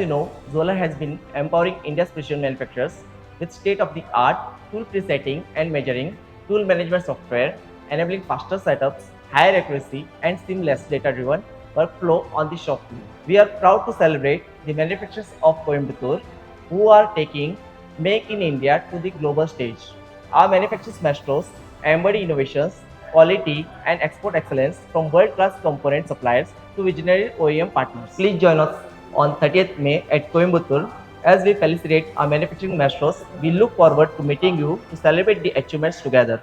you know, ZOLLER has been empowering India's precision manufacturers with state-of-the-art tool presetting and measuring, tool management software, enabling faster setups, higher accuracy, and seamless data-driven workflow on the shop floor. We are proud to celebrate the manufacturers of Coimbatore who are taking Make in India to the global stage. Our Manufacturing Maestros embody innovations, quality, and export excellence from world-class component suppliers to visionary OEM partners. Please join us on 30th May at Coimbatore as we felicitate our Manufacturing Maestros. We look forward to meeting you to celebrate the achievements together.